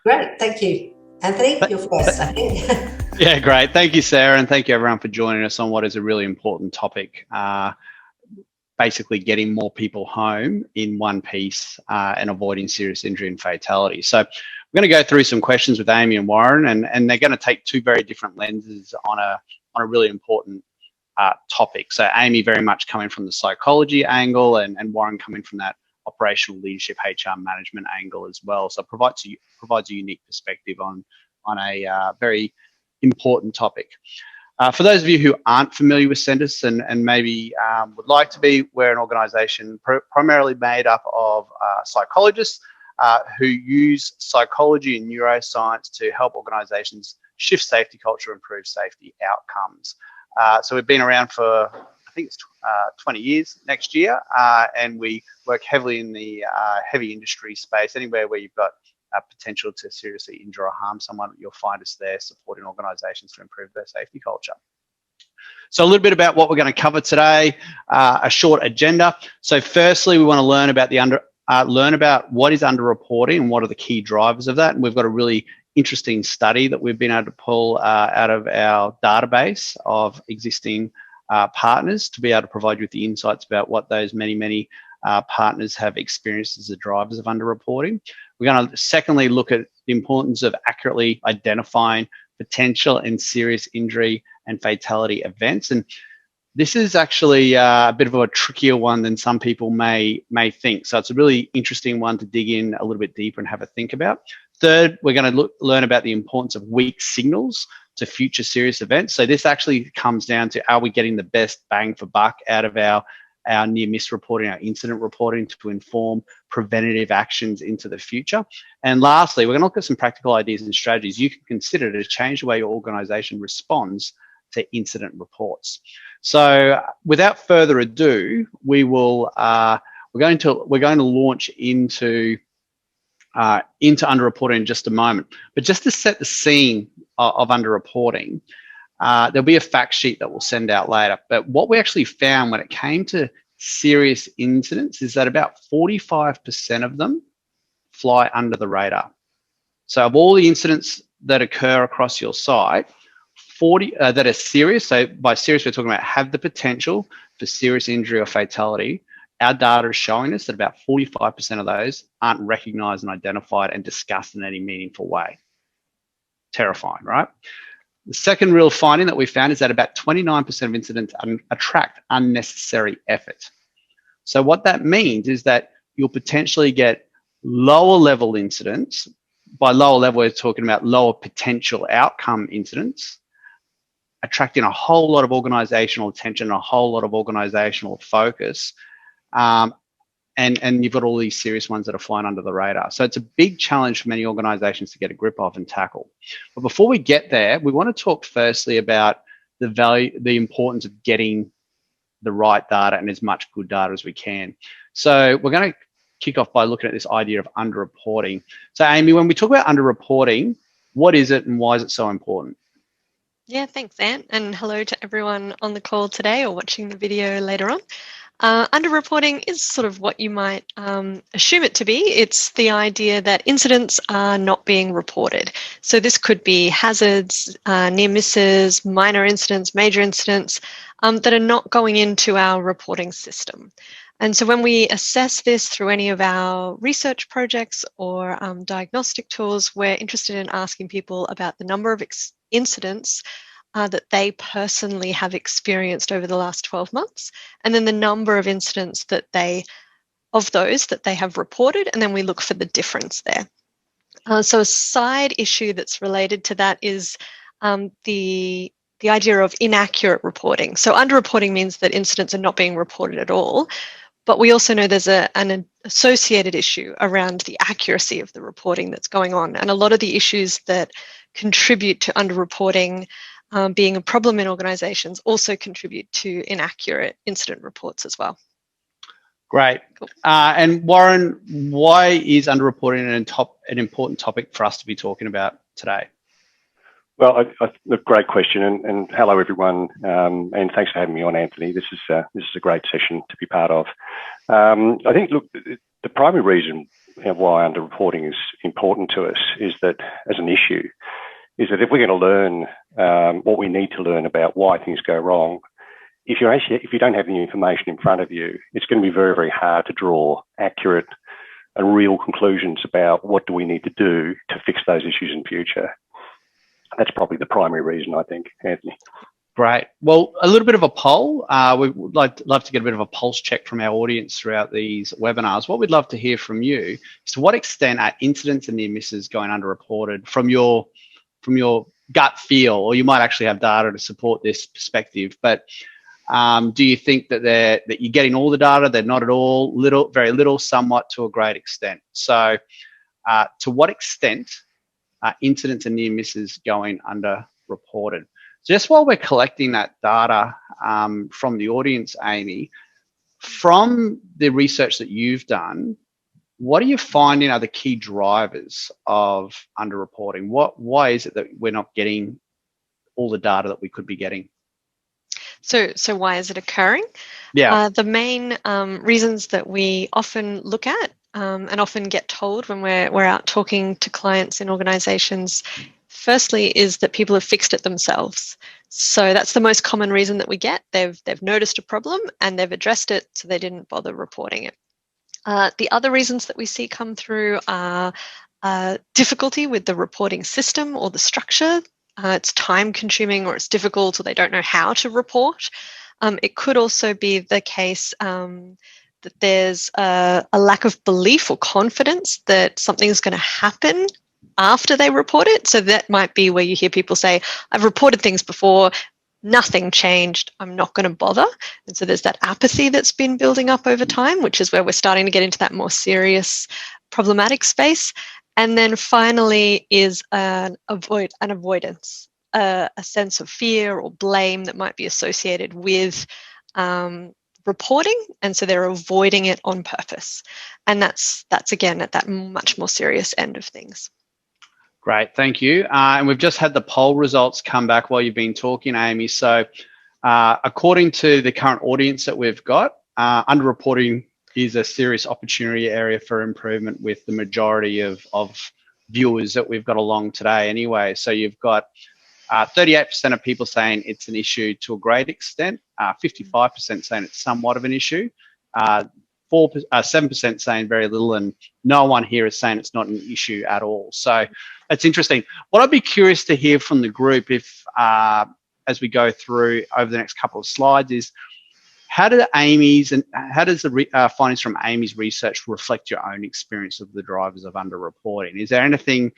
Great, thank you. Anthony, you're first, I think. Yeah, great. Thank you, Sarah, and thank you everyone for joining us on what is a really important topic. Basically getting more people home in one piece and avoiding serious injury and fatality. So we're going to go through some questions with Amy and Warren, and they're going to take two very different lenses on a really important topic. So Amy very much coming from the psychology angle, and Warren coming from that operational leadership, HR management angle as well. So it provides a unique perspective on a very important topic. For those of you who aren't familiar with Sentis and maybe would like to be, we're an organisation primarily made up of psychologists who use psychology and neuroscience to help organisations shift safety culture, improve safety outcomes. So we've been around for, I think it's 20 years next year, and we work heavily in the heavy industry space. Anywhere where you've got potential to seriously injure or harm someone, you'll find us there supporting organisations to improve their safety culture. So a little bit about what we're going to cover today, a short agenda. So firstly, we want to learn about what is underreporting and what are the key drivers of that. And we've got a really interesting study that we've been able to pull out of our database of existing partners to be able to provide you with the insights about what those many partners have experienced as the drivers of underreporting. We're going to secondly look at the importance of accurately identifying potential and serious injury and fatality events. And this is actually a bit of a trickier one than some people may think. So it's a really interesting one to dig in a little bit deeper and have a think about. Third, we're going to learn about the importance of weak signals to future serious events. So this actually comes down to, are we getting the best bang for buck out of our near-miss reporting, our incident reporting, to inform preventative actions into the future. And lastly, we're going to look at some practical ideas and strategies you can consider to change the way your organisation responds to incident reports. So without further ado, we're going to launch into underreporting in just a moment. But just to set the scene of underreporting, there'll be a fact sheet that we'll send out later. But what we actually found when it came to serious incidents is that about 45% of them fly under the radar. So of all the incidents that occur across your site, 40 that are serious, so by serious we're talking about have the potential for serious injury or fatality, our data is showing us that about 45% of those aren't recognised and identified and discussed in any meaningful way. Terrifying, right? The second real finding that we found is that about 29% of incidents attract unnecessary effort. So what that means is that you'll potentially get lower level incidents. By lower level, we're talking about lower potential outcome incidents, attracting a whole lot of organisational attention, a whole lot of organisational focus. And you've got all these serious ones that are flying under the radar. So it's a big challenge for many organisations to get a grip of and tackle. But before we get there, we want to talk firstly about the importance of getting the right data and as much good data as we can. So we're going to kick off by looking at this idea of underreporting. So Amy, when we talk about underreporting, what is it and why is it so important? Yeah, thanks, Ant, and hello to everyone on the call today or watching the video later on. Underreporting is sort of what you might assume it to be. It's the idea that incidents are not being reported. So this could be hazards, near misses, minor incidents, major incidents that are not going into our reporting system. And so when we assess this through any of our research projects or diagnostic tools, we're interested in asking people about the number of incidents that they personally have experienced over the last 12 months, and then the number of incidents that they have reported, and then we look for the difference there. So a side issue that's related to that is the idea of inaccurate reporting. So underreporting means that incidents are not being reported at all, but we also know there's an associated issue around the accuracy of the reporting that's going on, and a lot of the issues that contribute to underreporting being a problem in organisations also contribute to inaccurate incident reports as well. Great. Cool. And Warren, why is underreporting an important topic for us to be talking about today? Well, a great question, and hello everyone, and thanks for having me on, Anthony. This is a great session to be part of. I think, look, the primary reason why underreporting is important to us is that, as an issue, is that if we're going to learn what we need to learn about why things go wrong, if you don't have the information in front of you, it's going to be very, very hard to draw accurate and real conclusions about what do we need to do to fix those issues in future. That's probably the primary reason, I think, Anthony. Great. Well, a little bit of a poll. We would love to get a bit of a pulse check from our audience throughout these webinars. What we'd love to hear from you is, to what extent are incidents and near misses going underreported from your gut feel, or you might actually have data to support this perspective. But do you think that you're getting all the data? They're not at all, very little, somewhat, to a great extent. So to what extent are incidents and near misses going underreported? Just while we're collecting that data from the audience, Amy, from the research that you've done, what are you finding are the key drivers of underreporting? Why is it that we're not getting all the data that we could be getting? So why is it occurring? Yeah. The main reasons that we often look at and often get told when we're out talking to clients in organizations, firstly, is that people have fixed it themselves. So that's the most common reason that we get. They've noticed a problem and they've addressed it, so they didn't bother reporting it. The other reasons that we see come through are difficulty with the reporting system or the structure. It's time consuming, or it's difficult, or they don't know how to report. It could also be the case that there's a lack of belief or confidence that something's going to happen after they report it. So that might be where you hear people say, I've reported things before, nothing changed, I'm not going to bother. And so there's that apathy that's been building up over time, which is where we're starting to get into that more serious problematic space. And then finally is an avoidance, a sense of fear or blame that might be associated with reporting, and so they're avoiding it on purpose. And that's again at that much more serious end of things. Great, thank you. And we've just had the poll results come back while you've been talking, Amy. So according to the current audience that we've got, underreporting is a serious opportunity area for improvement with the majority of viewers that we've got along today anyway. So you've got 38% of people saying it's an issue to a great extent, 55% saying it's somewhat of an issue, 7% saying very little, and no one here is saying it's not an issue at all. So that's interesting. What I'd be curious to hear from the group, if as we go through over the next couple of slides, is how does the findings from Amy's research reflect your own experience of the drivers of underreporting? Is there anything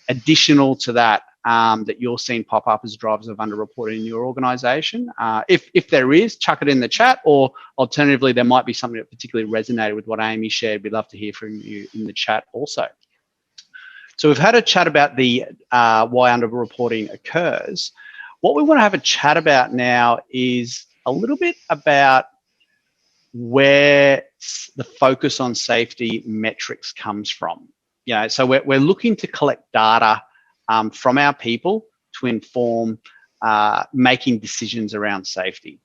additional to that that you're seeing pop up as drivers of underreporting in your organisation? If there is, chuck it in the chat, or alternatively, there might be something that particularly resonated with what Amy shared. We'd love to hear from you in the chat also. So we've had a chat about the why underreporting occurs. What we want to have a chat about now is a little bit about where the focus on safety metrics comes from. So we're looking to collect data from our people to inform making decisions around safety.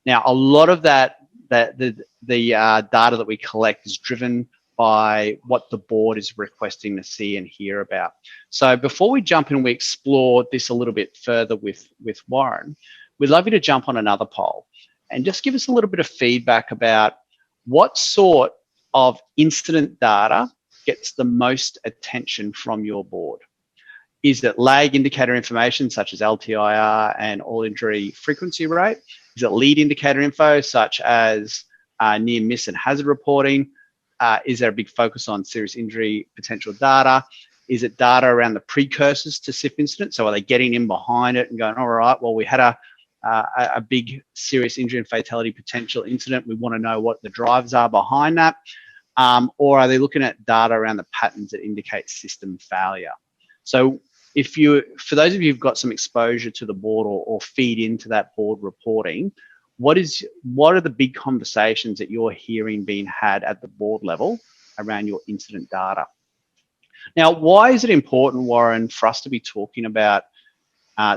Now, a lot of the data that we collect is driven by what the board is requesting to see and hear about. So before we jump in, we explore this a little bit further with Warren, we'd love you to jump on another poll and just give us a little bit of feedback about what sort of incident data gets the most attention from your board. Is it lag indicator information such as LTIR and all injury frequency rate? Is it lead indicator info such as near miss and hazard reporting? Is there a big focus on serious injury potential data? Is it data around the precursors to SIF incidents? So are they getting in behind it and going, all right, well, we had a big serious injury and fatality potential incident. We want to know what the drivers are behind that. Or are they looking at data around the patterns that indicate system failure? So for those of you who've got some exposure to the board or feed into that board reporting, what are the big conversations that you're hearing being had at the board level around your incident data? Now, why is it important, Warren, for us to be talking about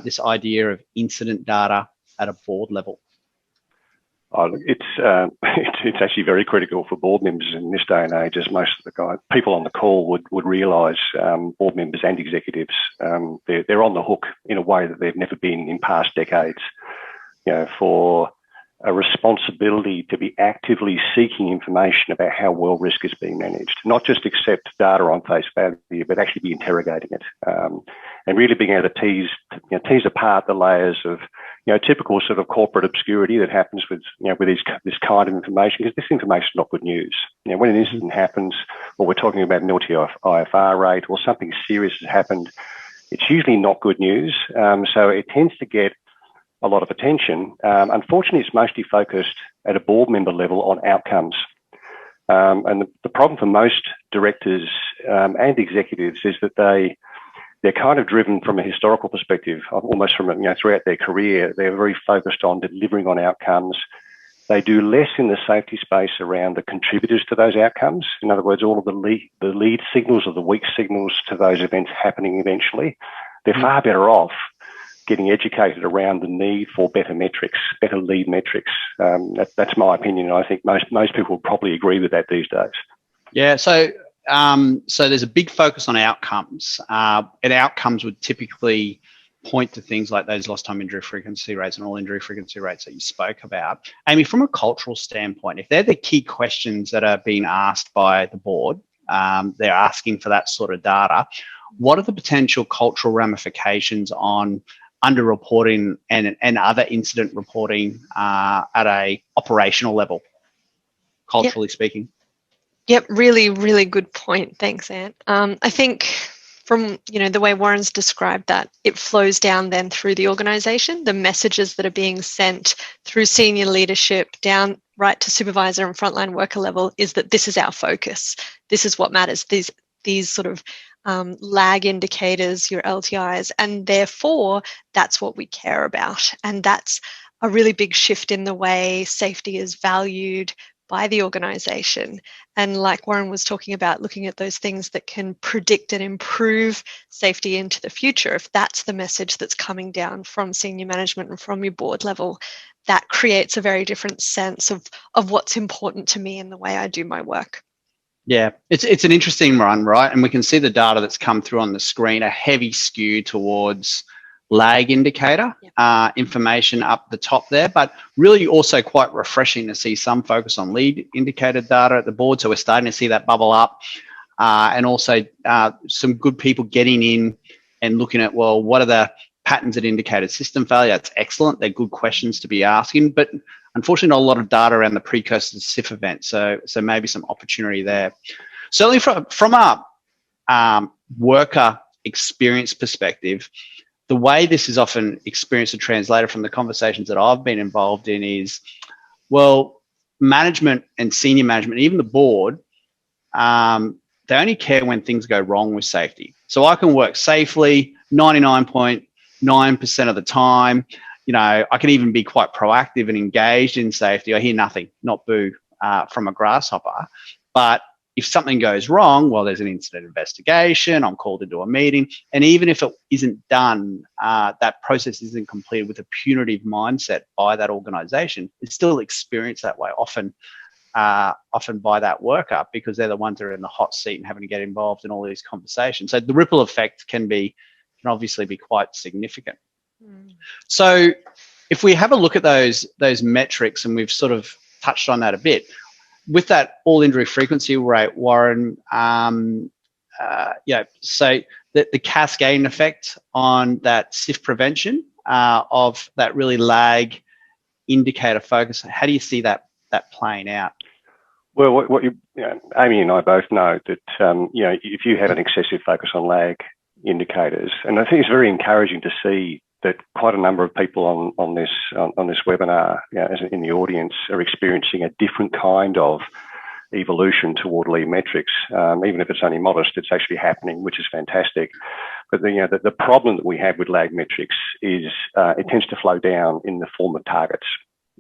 this idea of incident data at a board level? It's actually very critical for board members in this day and age, as most of the people on the call would realise. Board members and executives, they're on the hook in a way that they've never been in past decades. For a responsibility to be actively seeking information about how well risk is being managed, not just accept data on face value, but actually be interrogating it, and really being able to tease apart the layers of typical sort of corporate obscurity that happens with this kind of information, because this information is not good news. When an incident happens, or we're talking about an LTIFR rate, or something serious has happened, it's usually not good news. So it tends to get a lot of attention. Unfortunately, it's mostly focused at a board member level on outcomes. And the problem for most directors and executives is that they're kind of driven from a historical perspective, almost from throughout their career. They're very focused on delivering on outcomes. They do less in the safety space around the contributors to those outcomes. In other words, all of the lead signals or the weak signals to those events happening eventually. They're far better off getting educated around the need for better metrics, better lead metrics. That's my opinion. I think most people will probably agree with that these days. Yeah. So there's a big focus on outcomes, and outcomes would typically point to things like those lost time injury frequency rates and all injury frequency rates that you spoke about. Amy, from a cultural standpoint, if they're the key questions that are being asked by the board, they're asking for that sort of data. What are the potential cultural ramifications on underreporting and other incident reporting at a operational level, culturally speaking? Yep, really, really good point. Thanks, Ant. I think from the way Warren's described that, it flows down then through the organisation. The messages that are being sent through senior leadership down right to supervisor and frontline worker level is that this is our focus. This is what matters. These sort of lag indicators, your LTIs, and therefore that's what we care about. And that's a really big shift in the way safety is valued by the organisation. And like Warren was talking about, looking at those things that can predict and improve safety into the future, if that's the message that's coming down from senior management and from your board level, that creates a very different sense of what's important to me in the way I do my work. Yeah, it's an interesting one, right? And we can see the data that's come through on the screen, a heavy skew towards lag indicator information up the top there, but really also quite refreshing to see some focus on lead indicator data at the board. So we're starting to see that bubble up, and also some good people getting in and looking at, well, what are the patterns that indicated system failure? That's excellent. They're good questions to be asking, but unfortunately not a lot of data around the precursor to SIF events. So maybe some opportunity there. Certainly from a worker experience perspective, the way this is often experienced and translated from the conversations that I've been involved in is, well, management and senior management, even the board, they only care when things go wrong with safety. So I can work safely 99.9% of the time. I can even be quite proactive and engaged in safety. I hear nothing, not boo, from a grasshopper. But if something goes wrong, well, there's an incident investigation, I'm called into a meeting. And even if it isn't done, that process isn't completed with a punitive mindset by that organisation, it's still experienced that way, often by that worker, because they're the ones that are in the hot seat and having to get involved in all these conversations. So the ripple effect can obviously be quite significant. So if we have a look at those metrics, and we've sort of touched on that a bit, with that all injury frequency rate, Warren, so the cascading effect on that SIF prevention of that really lag indicator focus, how do you see that playing out? Well, Amy and I both know that if you have an excessive focus on lag indicators, and I think it's very encouraging to see that quite a number of people on this webinar, as in the audience, are experiencing a different kind of evolution toward lead metrics. Even if it's only modest, it's actually happening, which is fantastic. But the problem that we have with lag metrics is it tends to flow down in the form of targets,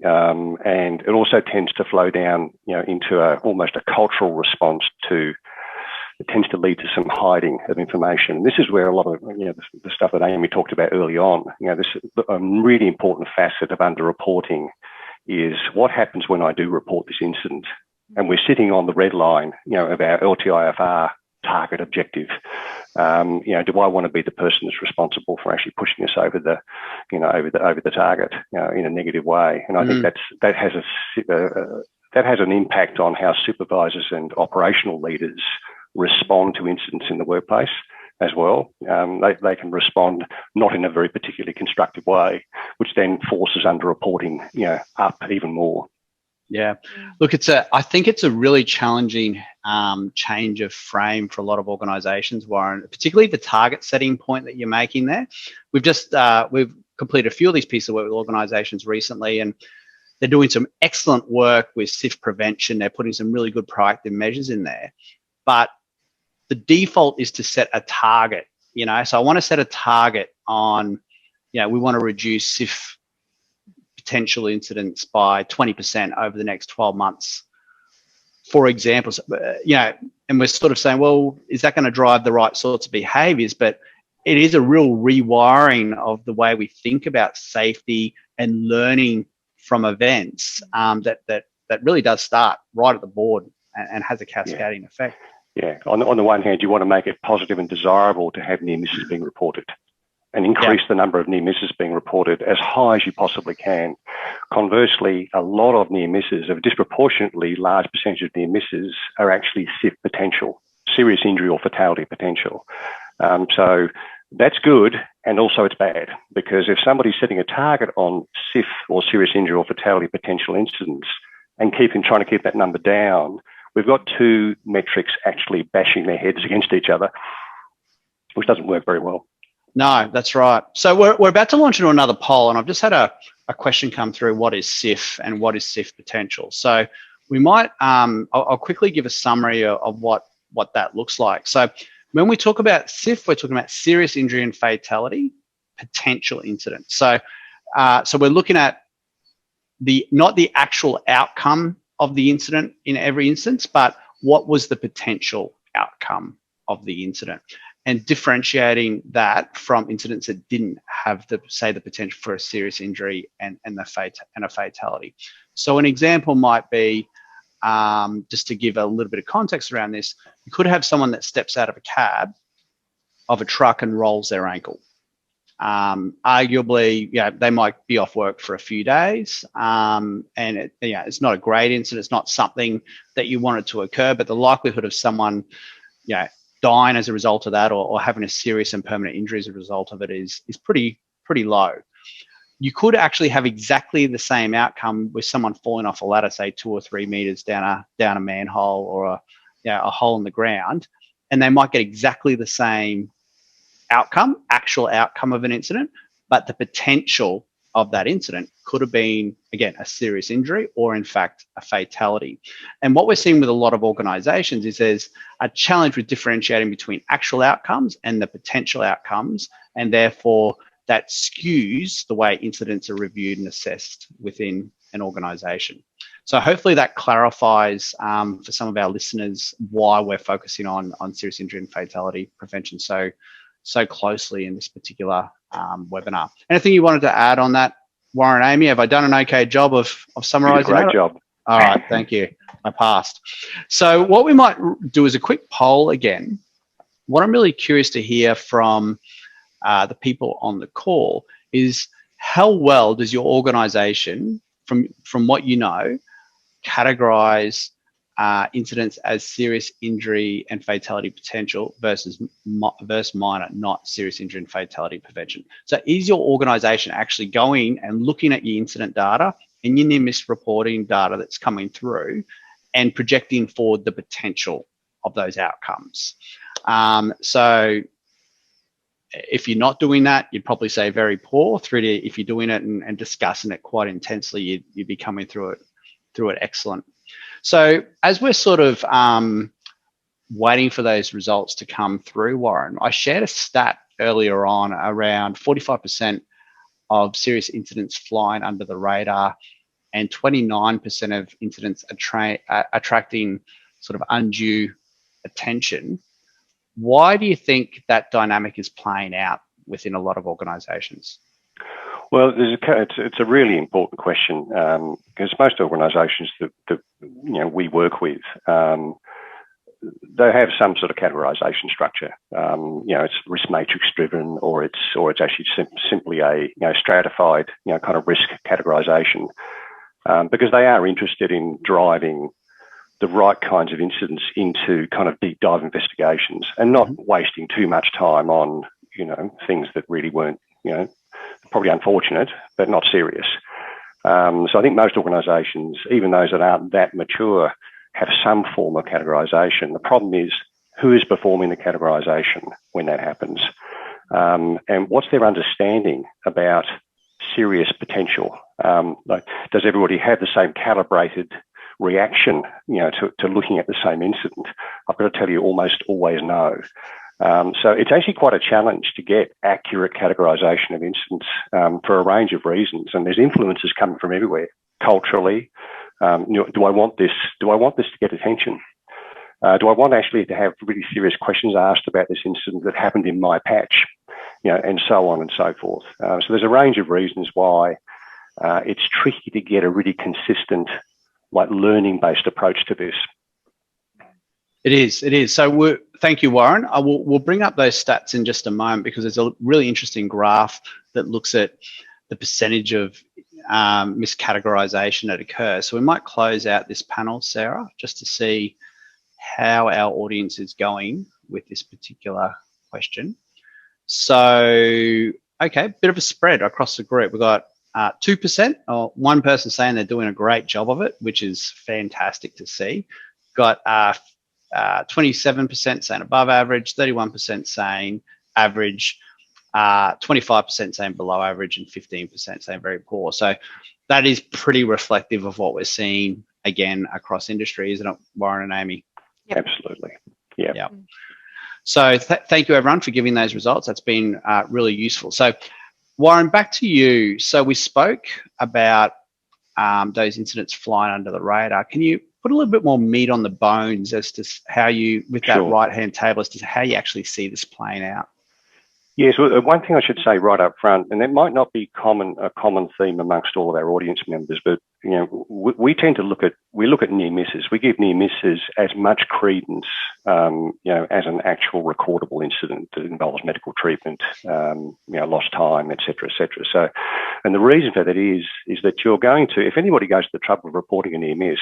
and it also tends to flow down, into almost a cultural response to. It tends to lead to some hiding of information. And this is where a lot of the stuff that Amy talked about early on, this is a really important facet of underreporting, is what happens when I do report this incident, and we're sitting on the red line, of our LTIFR target objective. Do I want to be the person that's responsible for actually pushing us over the, over the target, in a negative way? And I think that has an impact on how supervisors and operational leaders respond to incidents in the workplace as well. They can respond not in a very particularly constructive way, which then forces underreporting, up even more. Yeah, look, I think it's a really challenging change of frame for a lot of organisations, Warren. Particularly the target setting point that you're making there. We've completed a few of these pieces of work with organisations recently, and they're doing some excellent work with SIF prevention. They're putting some really good proactive measures in there, but the default is to set a target. So I want to set a target on, we want to reduce SIF potential incidents by 20% over the next 12 months, for example. And we're sort of saying, well, is that going to drive the right sorts of behaviours? But it is a real rewiring of the way we think about safety and learning from events that really does start right at the board and has a cascading effect. Yeah. On the one hand, you want to make it positive and desirable to have near misses being reported, and increase the number of near misses being reported as high as you possibly can. Conversely, a lot of near misses, a disproportionately large percentage of near misses, are actually SIF potential, serious injury or fatality potential. So that's good, and also it's bad, because if somebody's setting a target on SIF or serious injury or fatality potential incidents and trying to keep that number down, we've got two metrics actually bashing their heads against each other, which doesn't work very well. No, that's right. So we're about to launch into another poll, and I've just had a question come through. What is SIF and what is SIF potential? So we might, I'll quickly give a summary of what that looks like. So when we talk about SIF, we're talking about serious injury and fatality potential incident. So we're looking at not the actual outcome of the incident in every instance, but what was the potential outcome of the incident, and differentiating that from incidents that didn't have the potential for a serious injury and a fatality. So an example might be, just to give a little bit of context around this, you could have someone that steps out of a cab of a truck and rolls their ankle. Arguably, they might be off work for a few days, and it's not a great incident. It's not something that you want it to occur, but the likelihood of someone, dying as a result of that, or having a serious and permanent injury as a result of it is pretty low. You could actually have exactly the same outcome with someone falling off a ladder, say 2 or 3 meters down a manhole or a hole in the ground, and they might get exactly the same actual outcome of an incident, but the potential of that incident could have been, again, a serious injury or in fact a fatality. And what we're seeing with a lot of organizations is there's a challenge with differentiating between actual outcomes and the potential outcomes, and therefore that skews the way incidents are reviewed and assessed within an organization. So hopefully that clarifies for some of our listeners why we're focusing on serious injury and fatality prevention so closely in this particular webinar. Anything you wanted to add on that, Warren, Amy? Have I done an okay job of summarising that? Great job. All right, thank you. I passed. So what we might do is a quick poll again. What I'm really curious to hear from the people on the call is, how well does your organisation, from what you know, categorise incidents as serious injury and fatality potential versus minor, not serious injury and fatality prevention? So is your organisation actually going and looking at your incident data and your near miss reporting data that's coming through and projecting forward the potential of those outcomes? So if you're not doing that, you'd probably say very poor. If you're doing it and discussing it quite intensely, you'd be coming through it excellent. So as we're sort of waiting for those results to come through, Warren, I shared a stat earlier on around 45% of serious incidents flying under the radar and 29% of incidents attracting sort of undue attention. Why do you think that dynamic is playing out within a lot of organisations? Well, it's a really important question because most organisations that we work with, they have some sort of categorisation structure. It's risk matrix driven, or it's actually simply a stratified kind of risk categorisation, because they are interested in driving the right kinds of incidents into kind of deep dive investigations and not wasting too much time on things that really weren't probably unfortunate but not serious. So I think most organisations, even those that aren't that mature, have some form of categorisation. The problem is who is performing the categorisation when that happens, and what's their understanding about serious potential. Like, does everybody have the same calibrated reaction to looking at the same incident? I've got to tell you, almost always no. So it's actually quite a challenge to get accurate categorisation of incidents for a range of reasons, and there's influences coming from everywhere. Culturally, do I want this? Do I want this to get attention? Do I want actually to have really serious questions asked about this incident that happened in my patch? And so on and so forth. So there's a range of reasons why it's tricky to get a really consistent, like, learning-based approach to this. It is. So thank you, Warren. We'll bring up those stats in just a moment, because there's a really interesting graph that looks at the percentage of miscategorization that occurs. So we might close out this panel, Sarah, just to see how our audience is going with this particular question. So, okay, bit of a spread across the group. We've got 2%, or one person saying they're doing a great job of it, which is fantastic to see. Got 27% saying above average, 31% saying average, 25% saying below average, and 15% saying very poor. So that is pretty reflective of what we're seeing again across industry, isn't it, Warren and Amy? Yep. Absolutely. Yeah. So thank you, everyone, for giving those results. That's been really useful. So Warren, back to you. So we spoke about those incidents flying under the radar. Can you put a little bit more meat on the bones as to how you, with that right-hand table, as to how you actually see this playing out? Yes, well, one thing I should say right up front, and that might not be a common theme amongst all of our audience members, but we tend to look at near misses. We give near misses as much credence, as an actual recordable incident that involves medical treatment, lost time, et cetera, et cetera. So, and the reason for that is that you're going to, if anybody goes to the trouble of reporting a near miss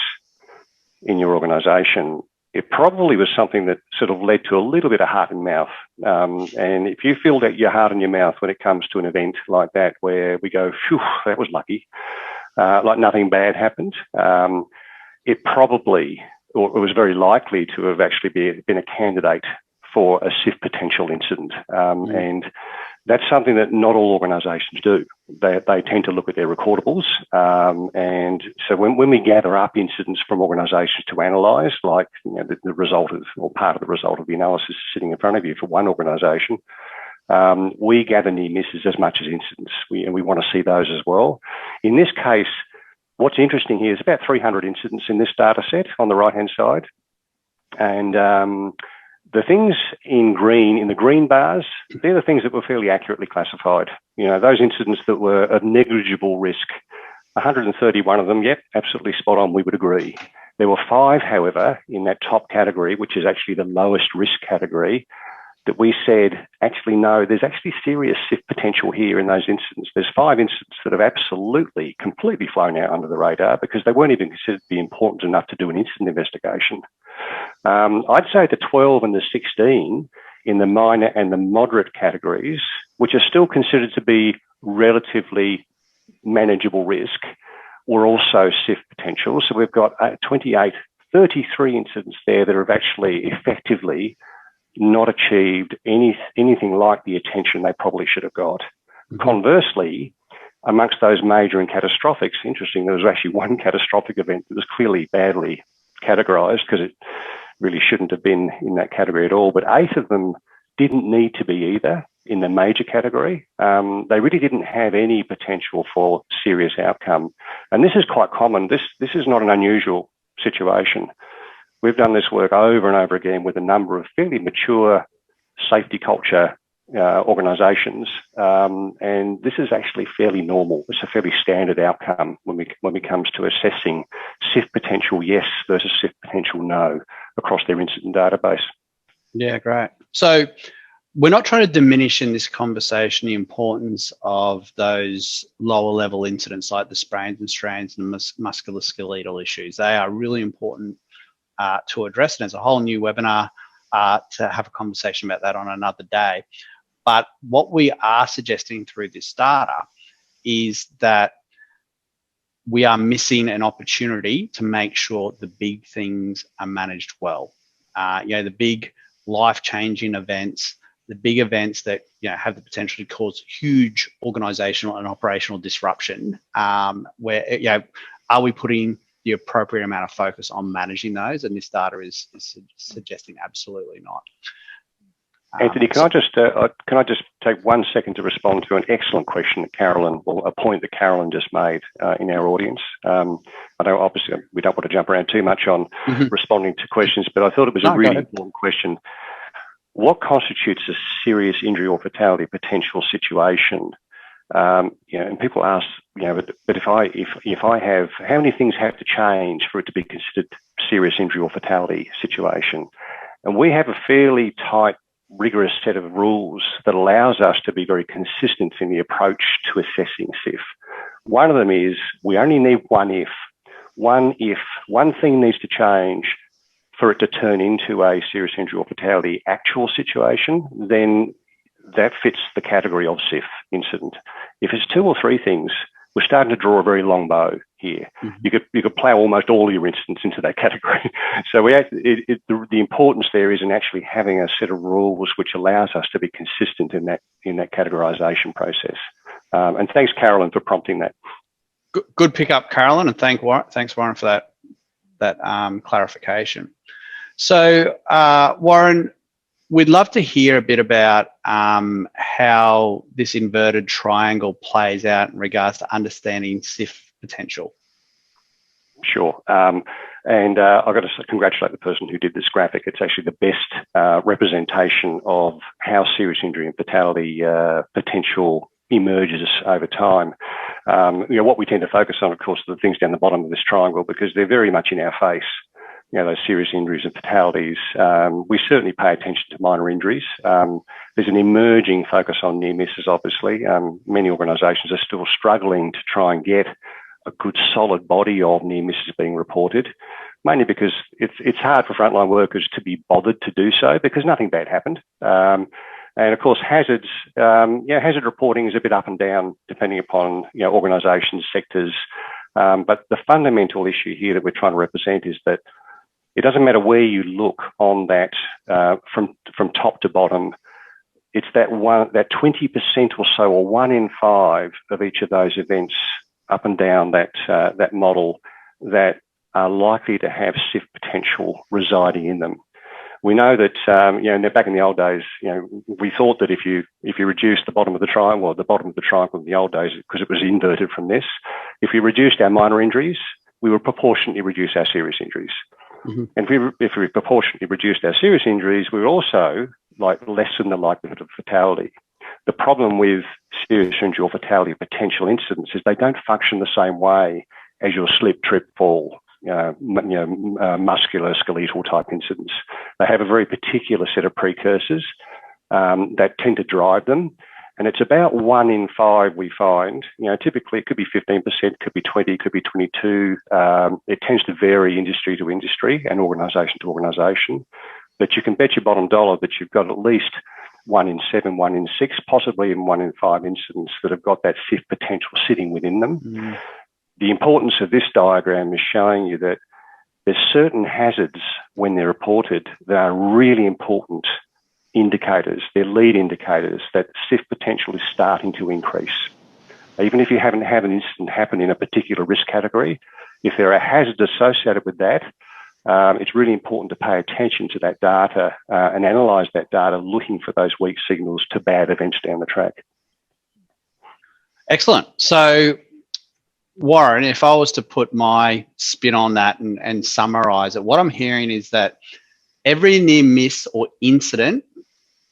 in your organisation, it probably was something that sort of led to a little bit of heart and mouth. And if you feel that your heart and your mouth when it comes to an event like that, where we go, phew, that was lucky, like nothing bad happened, it probably, or it was very likely to have actually been a candidate for a SIF potential incident. And that's something that not all organisations do. They tend to look at their recordables. And so when we gather up incidents from organisations to analyse, like the result of, or part of the result of the analysis sitting in front of you for one organisation, we gather near misses as much as incidents, and we want to see those as well. In this case, what's interesting here is about 300 incidents in this data set on the right-hand side. And the things in the green bars, they're the things that were fairly accurately classified. Those incidents that were of negligible risk, 131 of them, yep, absolutely spot on, we would agree. There were 5, however, in that top category, which is actually the lowest risk category, that we said, actually, no, there's actually serious SIF potential here in those incidents. There's 5 incidents that have absolutely, completely flown out under the radar because they weren't even considered to be important enough to do an incident investigation. I'd say the 12 and the 16 in the minor and the moderate categories, which are still considered to be relatively manageable risk, were also SIF potential. So we've got 33 incidents there that have actually effectively not achieved anything like the attention they probably should have got. Conversely, amongst those major and catastrophics, interesting, there was actually one catastrophic event that was clearly badly categorised because it really shouldn't have been in that category at all, but 8 of them didn't need to be either in the major category. They really didn't have any potential for serious outcome. And this is quite common. This is not an unusual situation. We've done this work over and over again with a number of fairly mature safety culture organisations, and this is actually fairly normal. It's a fairly standard outcome when it comes to assessing SIF potential yes versus SIF potential no across their incident database. Yeah, great. So we're not trying to diminish in this conversation the importance of those lower level incidents like the sprains and strains and musculoskeletal issues. They are really important to address, and there's a whole new webinar to have a conversation about that on another day. But what we are suggesting through this data is that we are missing an opportunity to make sure the big things are managed well. The big life-changing events, the big events that have the potential to cause huge organisational and operational disruption. Where are we putting the appropriate amount of focus on managing those? And this data is suggesting absolutely not. Anthony, can I just take 1 second to respond to an excellent question that Carolyn, or a point that Carolyn just made in our audience. I know obviously we don't want to jump around too much on responding to questions, but I thought it was a really important question. What constitutes a serious injury or fatality potential situation? And people ask, but if I have, how many things have to change for it to be considered serious injury or fatality situation? And we have a fairly tight, rigorous set of rules that allows us to be very consistent in the approach to assessing SIF. One of them is we only need one if one thing needs to change for it to turn into a serious injury or fatality actual situation, then that fits the category of SIF incident. If it's 2 or 3 things, we're starting to draw a very long bow here. You could plough almost all your incidents into that category. So the importance there is in actually having a set of rules which allows us to be consistent in that categorisation process. And thanks, Carolyn, for prompting that. Good pick up, Carolyn, and thanks, Warren, for that clarification. So, Warren, we'd love to hear a bit about how this inverted triangle plays out in regards to understanding SIF potential. Sure. And I've got to congratulate the person who did this graphic. It's actually the best representation of how serious injury and fatality potential emerges over time. What we tend to focus on, of course, are the things down the bottom of this triangle because they're very much in our face. Those serious injuries and fatalities. We certainly pay attention to minor injuries. There's an emerging focus on near misses, obviously. Many organisations are still struggling to try and get a good solid body of near misses being reported, mainly because it's hard for frontline workers to be bothered to do so because nothing bad happened. And of course, hazards, hazard reporting is a bit up and down depending upon organisations, sectors. But the fundamental issue here that we're trying to represent is that it doesn't matter where you look on that from top to bottom. It's that 20% or so, or 1 in 5 of each of those events up and down that model that are likely to have SIF potential residing in them. We know that back in the old days, we thought that if you reduce the bottom of the triangle, in the old days, because it was inverted from this, if we reduced our minor injuries, we would proportionately reduce our serious injuries. And if we proportionately reduced our serious injuries, we would also lessen the likelihood of fatality. The problem with serious injury or fatality potential incidents is they don't function the same way as your slip, trip, fall, muscular, skeletal type incidents. They have a very particular set of precursors that tend to drive them. And it's about 1 in 5 we find. Typically it could be 15%, could be 20, could be 22. It tends to vary industry to industry and organisation to organisation. But you can bet your bottom dollar that you've got at least 1 in 7, 1 in 6, possibly even 1 in 5 incidents that have got that SIF potential sitting within them. The importance of this diagram is showing you that there's certain hazards when they're reported that are really important indicators, they're lead indicators that SIF potential is starting to increase. Even if you haven't had an incident happen in a particular risk category, if there are hazards associated with that, it's really important to pay attention to that data and analyse that data, looking for those weak signals to bad events down the track. Excellent. So, Warren, if I was to put my spin on that and summarise it, what I'm hearing is that every near miss or incident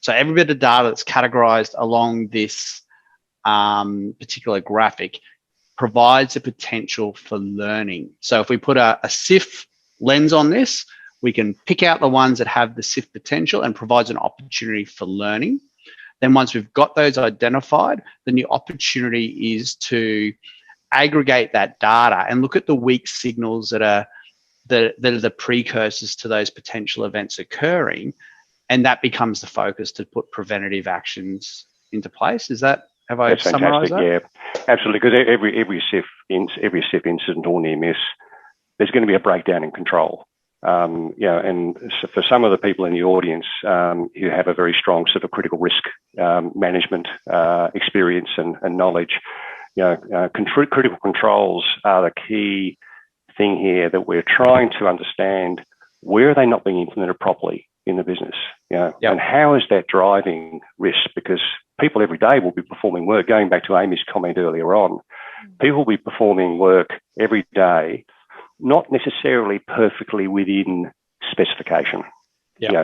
So every bit of data that's categorized along this particular graphic provides a potential for learning. So if we put a SIF lens on this, we can pick out the ones that have the SIF potential and provides an opportunity for learning. Then once we've got those identified, then the opportunity is to aggregate that data and look at the weak signals that are the precursors to those potential events occurring. And that becomes the focus to put preventative actions into place. Have I summarised that? Yeah, absolutely. Because every SIF incident or near miss, there's going to be a breakdown in control. And so for some of the people in the audience who have a very strong sort of critical risk management experience and knowledge, critical controls are the key thing here, that we're trying to understand where are they not being implemented properly in the business, and how is that driving risk? Because people every day will be performing work. Going back to Amy's comment earlier on, people will be performing work every day, not necessarily perfectly within specification,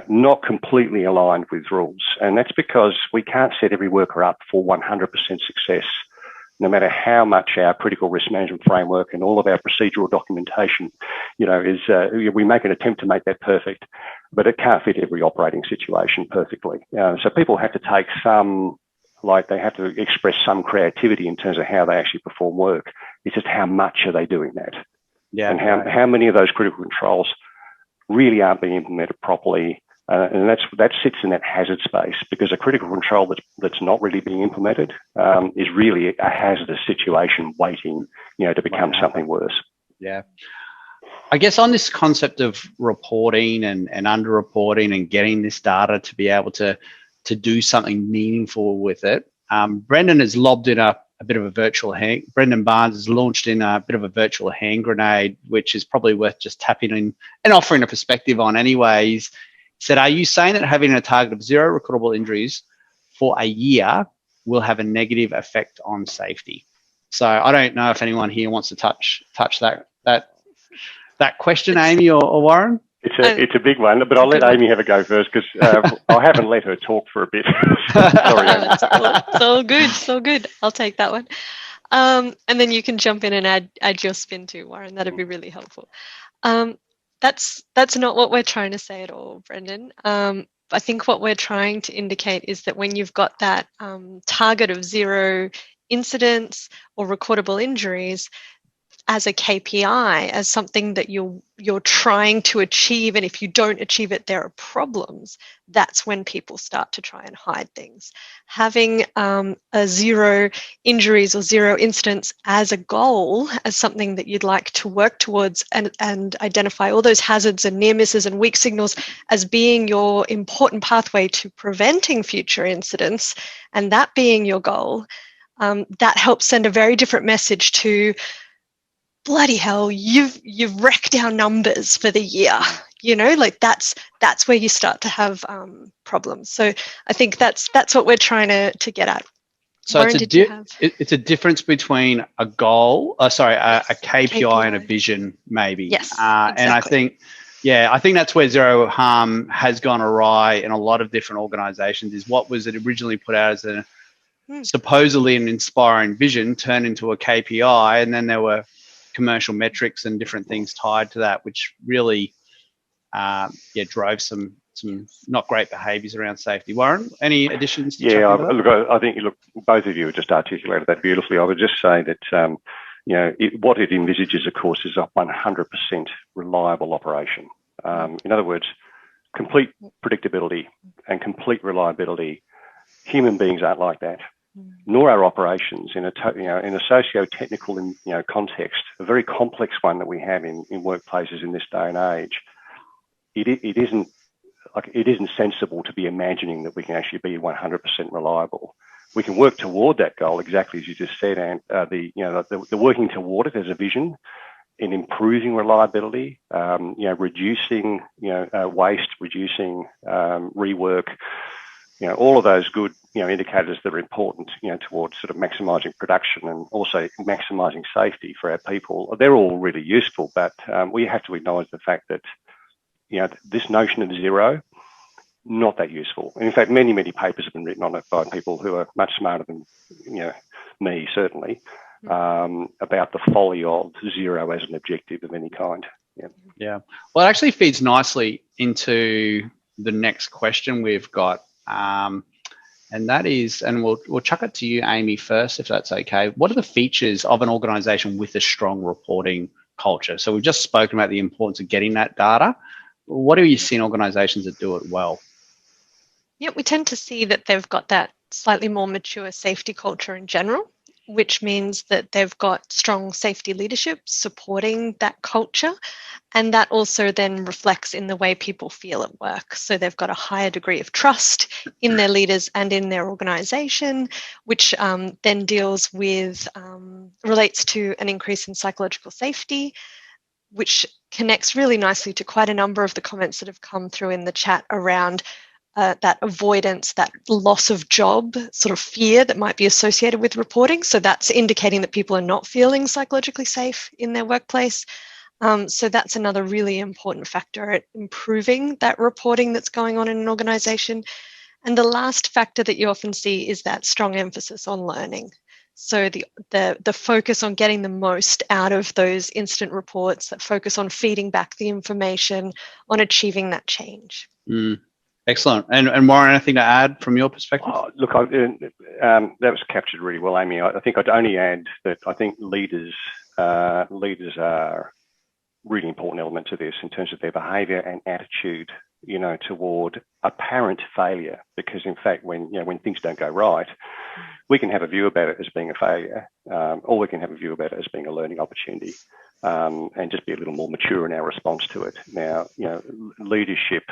not completely aligned with rules. And that's because we can't set every worker up for 100% success, no matter how much our critical risk management framework and all of our procedural documentation, we make an attempt to make that perfect, but it can't fit every operating situation perfectly. So people have to take they have to express some creativity in terms of how they actually perform work. It's just how much are they doing that? Yeah, and how many of those critical controls really aren't being implemented properly, and that sits in that hazard space, because a critical control that's not really being implemented is really a hazardous situation waiting, to become something worse. Yeah, I guess on this concept of reporting and underreporting and getting this data to be able to do something meaningful with it, Brendan has lobbed in a bit of a virtual Brendan Barnes has launched in a bit of a virtual hand grenade, which is probably worth just tapping in and offering a perspective on anyways. He said, are you saying that having a target of 0 recordable injuries for a year will have a negative effect on safety? So I don't know if anyone here wants to touch that question, Amy or Warren. It's a big one, but I'll let Amy have a go first, because I haven't let her talk for a bit. Sorry, Amy. So good. I'll take that one. And then you can jump in and add your spin too, Warren. That'd be really helpful. That's not what we're trying to say at all, Brendan. I think what we're trying to indicate is that when you've got that target of 0 incidents or recordable injuries as a KPI, as something that you're trying to achieve, and if you don't achieve it, there are problems, that's when people start to try and hide things. Having a 0 injuries or 0 incidents as a goal, as something that you'd like to work towards, and identify all those hazards and near misses and weak signals as being your important pathway to preventing future incidents, and that being your goal, that helps send a very different message to, bloody hell, you've wrecked our numbers for the year. That's where you start to have problems. So I think that's what we're trying to get at. So Warren, it's a difference between a goal, a KPI and a vision, maybe. Yes, exactly. And I think that's where zero harm has gone awry in a lot of different organizations, is what was it originally put out as a supposedly an inspiring vision turned into a KPI, and then there were commercial metrics and different things tied to that, which really drove some not great behaviours around safety. Warren, any additions to I think both of you have just articulated that beautifully. I would just say that what it envisages, of course, is a 100% reliable operation. In other words, complete predictability and complete reliability. Human beings aren't like that, nor our operations in a socio-technical context, a very complex one that we have in workplaces in this day and age. It isn't sensible to be imagining that we can actually be 100% reliable. We can work toward that goal, exactly as you just said, and the working toward it as a vision in improving reliability, reducing waste, reducing rework. All of those good, indicators that are important, towards sort of maximising production and also maximising safety for our people. They're all really useful, but we have to acknowledge the fact that, this notion of zero not that useful. And in fact, many papers have been written on it by people who are much smarter than me, certainly, about the folly of zero as an objective of any kind. Yeah. Well, it actually feeds nicely into the next question we've got, and that is, and we'll chuck it to you, Amy, first, if that's okay. What are the features of an organisation with a strong reporting culture? So we've just spoken about the importance of getting that data. What do you see in organisations that do it well? Yeah, we tend to see that they've got that slightly more mature safety culture in general, which means that they've got strong safety leadership supporting that culture. And that also then reflects in the way people feel at work. So they've got a higher degree of trust in their leaders and in their organisation, which then deals with, relates to an increase in psychological safety, which connects really nicely to quite a number of the comments that have come through in the chat around that avoidance, that loss of job sort of fear that might be associated with reporting. So that's indicating that people are not feeling psychologically safe in their workplace. So that's another really important factor at improving that reporting that's going on in an organisation. And the last factor that you often see is that strong emphasis on learning. So the focus on getting the most out of those incident reports, that focus on feeding back the information, on achieving that change. Excellent. And Warren, anything to add from your perspective? Look, that was captured really well, Amy. I think I'd only add that I think leaders are really important element to this in terms of their behaviour and attitude, toward apparent failure. Because in fact, when things don't go right, we can have a view about it as being a failure, or we can have a view about it as being a learning opportunity, and just be a little more mature in our response to it. Now, leadership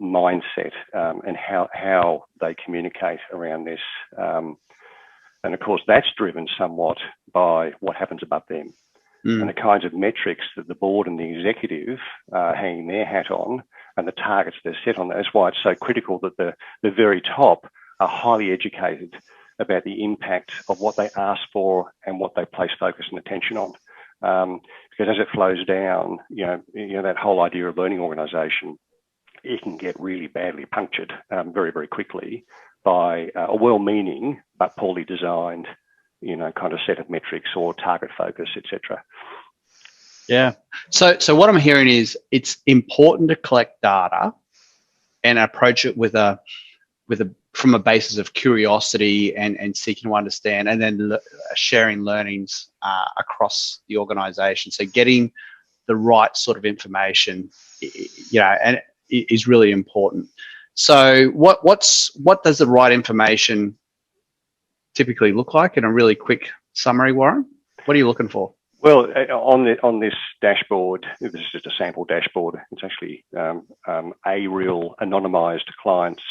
mindset and how they communicate around this, and of course that's driven somewhat by what happens above them. And the kinds of metrics that the board and the executive are hanging their hat on, and the targets they're set on. That's why it's so critical that the very top are highly educated about the impact of what they ask for and what they place focus and attention on. Because as it flows down, that whole idea of learning organisation, it can get really badly punctured very, very quickly by a well-meaning but poorly designed kind of set of metrics or target focus, etc. Yeah. So what I'm hearing is it's important to collect data and approach it from a basis of curiosity and seeking to understand, and then sharing learnings across the organisation. So getting the right sort of information, and is really important. So what does the right information typically look like in a really quick summary, Warren? What are you looking for? Well, on this dashboard, this is just a sample dashboard. It's actually a real anonymised client's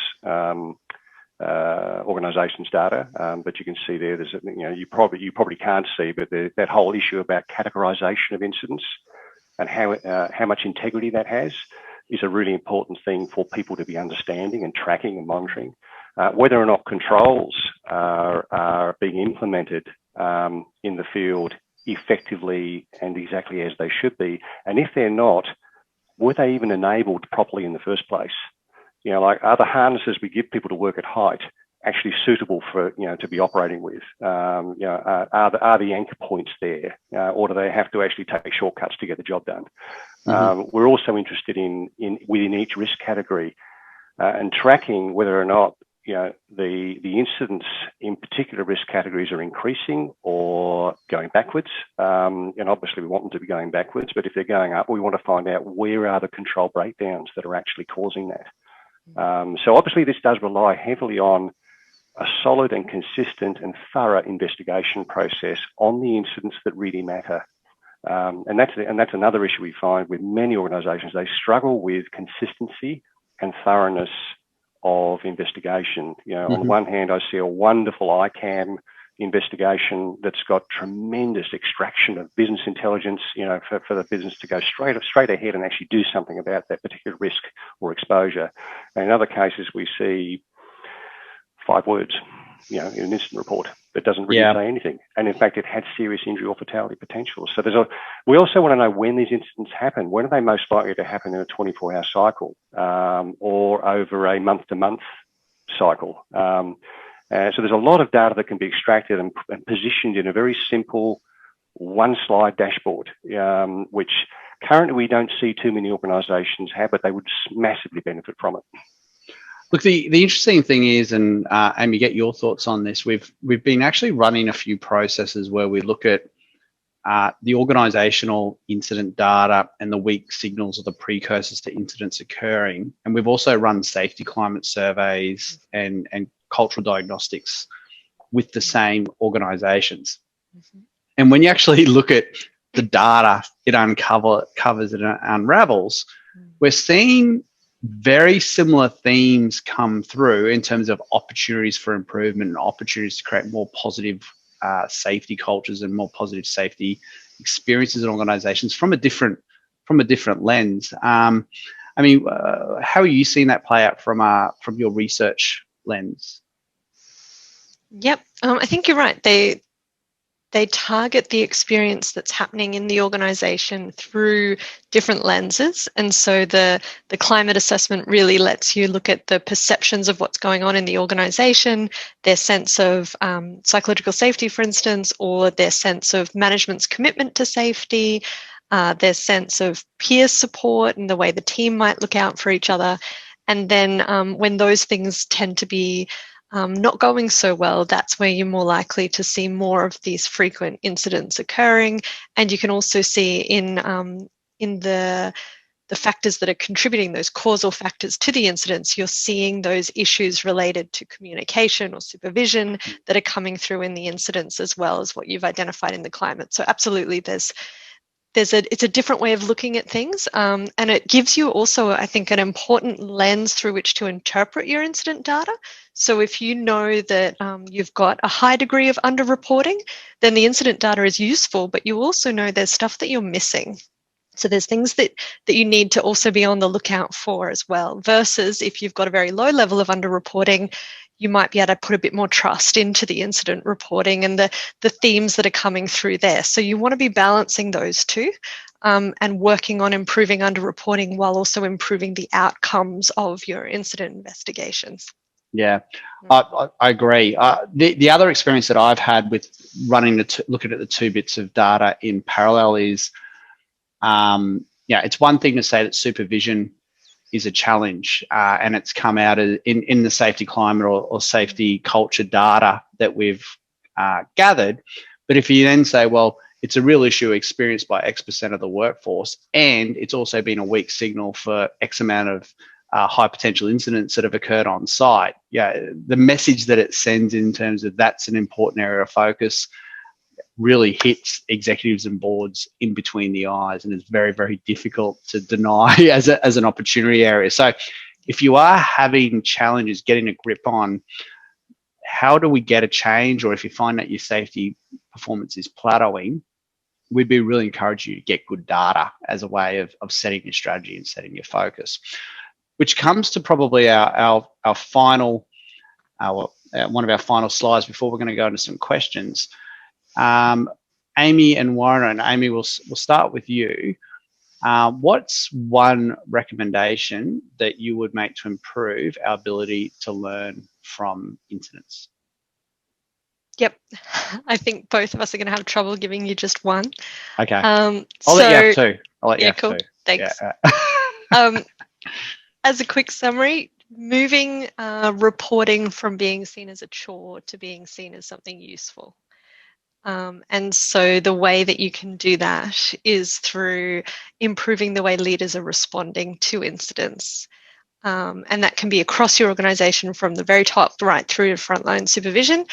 organisation's data, but you can see there's you probably can't see, but that whole issue about categorisation of incidents and how much integrity that has is a really important thing for people to be understanding and tracking and monitoring. Whether or not controls are being implemented in the field effectively and exactly as they should be, and if they're not, were they even enabled properly in the first place? Are the harnesses we give people to work at height actually suitable for to be operating with? Are the anchor points there, or do they have to actually take shortcuts to get the job done? We're also interested in within each risk category and tracking whether or not the incidents in particular risk categories are increasing or going backwards. And obviously we want them to be going backwards, but if they're going up, we want to find out where are the control breakdowns that are actually causing that. So obviously this does rely heavily on a solid and consistent and thorough investigation process on the incidents that really matter. And that's another issue we find with many organisations. They struggle with consistency and thoroughness of investigation. On the one hand, I see a wonderful ICAM investigation that's got tremendous extraction of business intelligence, for the business to go straight ahead and actually do something about that particular risk or exposure. And in other cases, we see 5 words, in an incident report that doesn't really say anything. And in fact, it had serious injury or fatality potential. So we also want to know when these incidents happen. When are they most likely to happen in a 24-hour cycle or over a month-to-month cycle? So there's a lot of data that can be extracted and positioned in a very simple one-slide dashboard, which currently we don't see too many organisations have, but they would massively benefit from it. Look, the interesting thing is, and Amy, get your thoughts on this. We've been actually running a few processes where we look at the organisational incident data and the weak signals or the precursors to incidents occurring, and we've also run safety climate surveys and cultural diagnostics with the same organisations. Mm-hmm. And when you actually look at the data, it covers and unravels. We're seeing very similar themes come through in terms of opportunities for improvement and opportunities to create more positive safety cultures and more positive safety experiences in organizations from a different lens. How are you seeing that play out from your research lens? Yep, I think you're right. They target the experience that's happening in the organisation through different lenses. And so the climate assessment really lets you look at the perceptions of what's going on in the organisation, their sense of psychological safety, for instance, or their sense of management's commitment to safety, their sense of peer support and the way the team might look out for each other. And then when those things tend to be not going so well, that's where you're more likely to see more of these frequent incidents occurring. And you can also see in the factors that are contributing, those causal factors to the incidents, you're seeing those issues related to communication or supervision that are coming through in the incidents as well as what you've identified in the climate. So absolutely, it's a different way of looking at things, and it gives you also, I think, an important lens through which to interpret your incident data. So if you know that you've got a high degree of underreporting, then the incident data is useful, but you also know there's stuff that you're missing. So there's things that you need to also be on the lookout for as well, versus if you've got a very low level of underreporting, you might be able to put a bit more trust into the incident reporting and the themes that are coming through there. So you want to be balancing those two and working on improving underreporting while also improving the outcomes of your incident investigations. Yeah, I agree. The other experience that I've had with looking at the two bits of data in parallel is, it's one thing to say that supervision is a challenge, and it's come out in the safety climate or safety culture data that we've gathered. But if you then say, well, it's a real issue experienced by X% of the workforce, and it's also been a weak signal for X amount of high potential incidents that have occurred on site. Yeah, the message that it sends in terms of that's an important area of focus really hits executives and boards in between the eyes, and it's very, very difficult to deny as an opportunity area. So if you are having challenges getting a grip on how do we get a change, or if you find that your safety performance is plateauing, we'd be really encourage you to get good data as a way of setting your strategy and setting your focus, which comes to probably our final, one of our final slides before we're going to go into some questions. Amy and Warren, and Amy, we'll start with you. What's one recommendation that you would make to improve our ability to learn from incidents? Yep, I think both of us are going to have trouble giving you just one. Okay, I'll let you have two. I'll let you have cool. two. Thanks. Yeah. As a quick summary, moving reporting from being seen as a chore to being seen as something useful. And so the way that you can do that is through improving the way leaders are responding to incidents. And that can be across your organization from the very top right through to frontline supervision.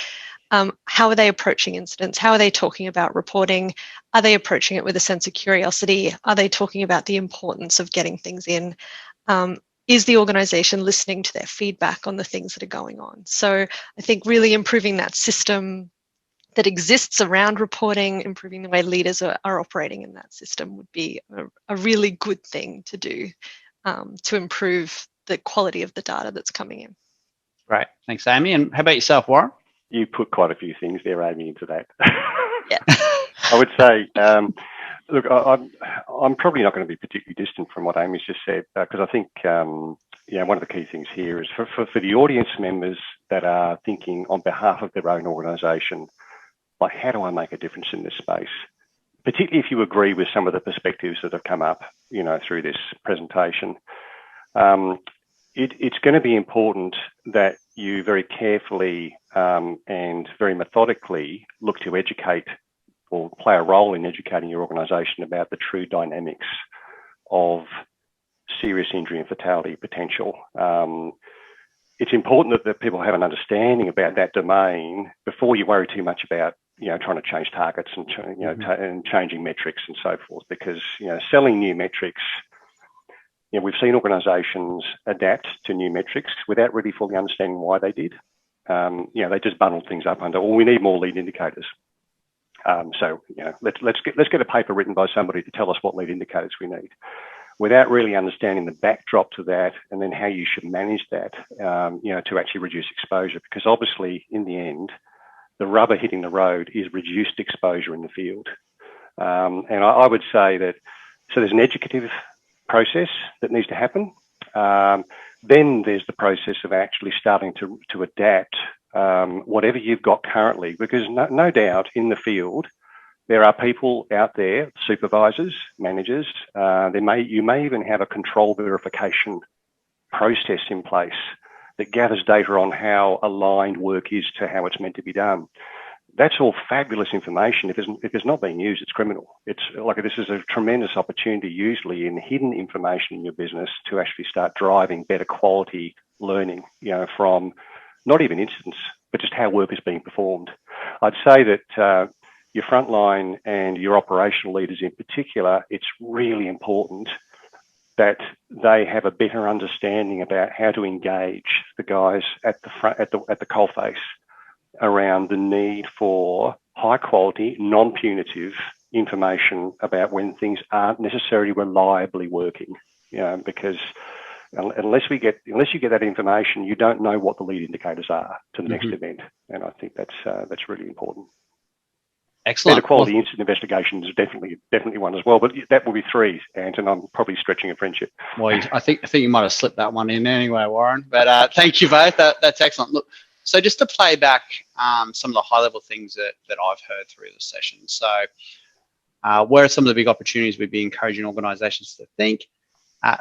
How are they approaching incidents? How are they talking about reporting? Are they approaching it with a sense of curiosity? Are they talking about the importance of getting things in? Is the organization listening to their feedback on the things that are going on? So I think really improving that system that exists around reporting, improving the way leaders are operating in that system would be a really good thing to do to improve the quality of the data that's coming in. Great, thanks, Amy. And how about yourself, Warren? you put quite a few things there, Amy, into that. Yeah. I would say, look, I'm probably not going to be particularly distant from what Amy's just said, because I think, one of the key things here is for the audience members that are thinking on behalf of their own organisation, like, how do I make a difference in this space? Particularly if you agree with some of the perspectives that have come up, through this presentation. It's going to be important that you very carefully and very methodically look to educate or play a role in educating your organisation about the true dynamics of serious injury and fatality potential. It's important that people have an understanding about that domain before you worry too much about trying to change targets and and changing metrics and so forth, because selling new metrics, we've seen organisations adapt to new metrics without really fully understanding why they did. They just bundled things up under, we need more lead indicators. Let's get a paper written by somebody to tell us what lead indicators we need, without really understanding the backdrop to that, and then how you should manage that, to actually reduce exposure. Because obviously, in the end, the rubber hitting the road is reduced exposure in the field. And I would say that, so there's an educative process that needs to happen. Then there's the process of actually starting to adapt whatever you've got currently, because no doubt in the field, there are people out there, supervisors, managers, you may even have a control verification process in place that gathers data on how aligned work is to how it's meant to be done. That's all fabulous information. If it's not being used, it's criminal. It's like, this is a tremendous opportunity, usually in hidden information in your business, to actually start driving better quality learning, from not even incidents, but just how work is being performed. I'd say that your frontline and your operational leaders in particular, it's really important that they have a better understanding about how to engage the guys at the front, at the coalface, around the need for high quality, non-punitive information about when things aren't necessarily reliably working. Because unless you get that information, you don't know what the lead indicators are to the next event. And I think that's really important. Excellent. Better quality incident investigation is definitely one as well, but that will be three, Ant, and I'm probably stretching a friendship. Well, I think you might have slipped that one in anyway, Warren. But thank you both. That's excellent. Look, so just to play back some of the high-level things that I've heard through the session. So where are some of the big opportunities we'd be encouraging organisations to think?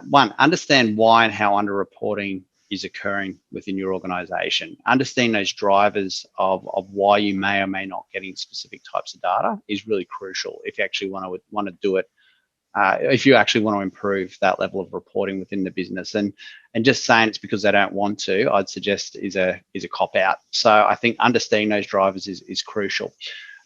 One, understand why and how underreporting is occurring within your organisation. Understanding those drivers of why you may or may not getting specific types of data is really crucial if you actually want to do it. If you actually want to improve that level of reporting within the business, and just saying it's because they don't want to, I'd suggest is a cop out. So I think understanding those drivers is crucial.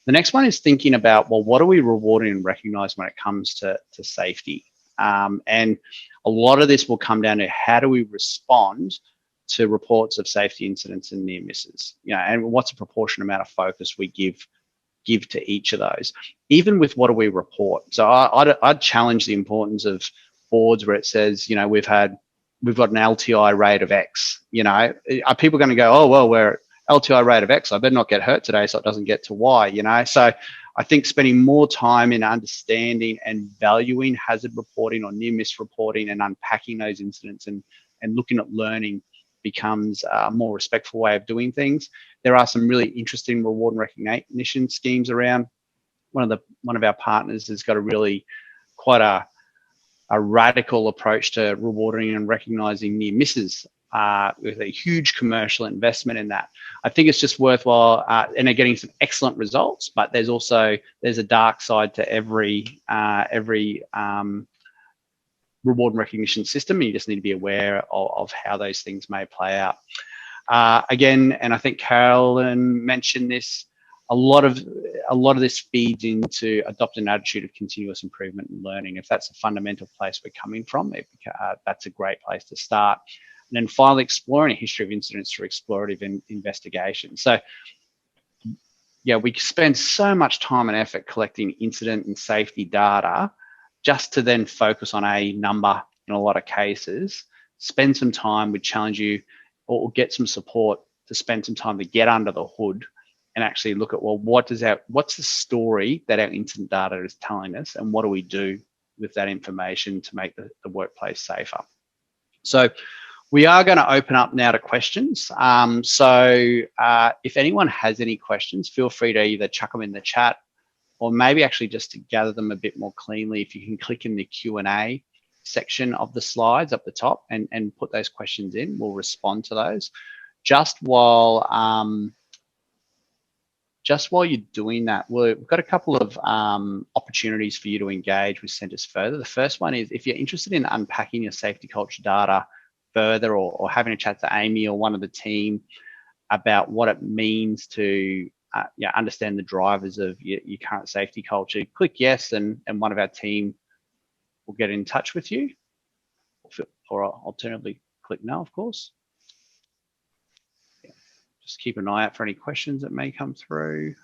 The next one is thinking about, well, what are we rewarding and recognise when it comes to safety? And a lot of this will come down to how do we respond to reports of safety incidents and near misses, and what's a proportionate amount of focus we give to each of those, even with what do we report. So I'd challenge the importance of boards where it says, we've got an LTI rate of X. Are people going to go, oh, well, we're LTI rate of X, I better not get hurt today so it doesn't get to Y, So I think spending more time in understanding and valuing hazard reporting or near miss reporting and unpacking those incidents and looking at learning becomes a more respectful way of doing things. There are some really interesting reward and recognition schemes around. One of our partners has got quite a radical approach to rewarding and recognizing near misses with a huge commercial investment in that. I think it's just worthwhile, and they're getting some excellent results, but there's a dark side to every reward and recognition system, and you just need to be aware of how those things may play out. Again, and I think Carolyn mentioned this, a lot of this feeds into adopting an attitude of continuous improvement and learning. If that's a fundamental place we're coming from, that's a great place to start. And then finally, exploring a history of incidents through explorative investigation. So, we spend so much time and effort collecting incident and safety data just to then focus on a number in a lot of cases. Spend some time, we'd challenge you, or get some support to spend some time to get under the hood and actually look at, well, what's the story that our incident data is telling us, and what do we do with that information to make the workplace safer? So we are going to open up now to questions. If anyone has any questions, feel free to either chuck them in the chat, or maybe actually just to gather them a bit more cleanly, if you can click in the Q&A section of the slides up the top and put those questions in, we'll respond to those. Just while you're doing that, we've got a couple of opportunities for you to engage with Sentis further. The first one is, if you're interested in unpacking your safety culture data further, or having a chat to Amy or one of the team about what it means to understand the drivers of your current safety culture, click yes, and one of our team will get in touch with you. Or alternatively, click no, of course. Just keep an eye out for any questions that may come through.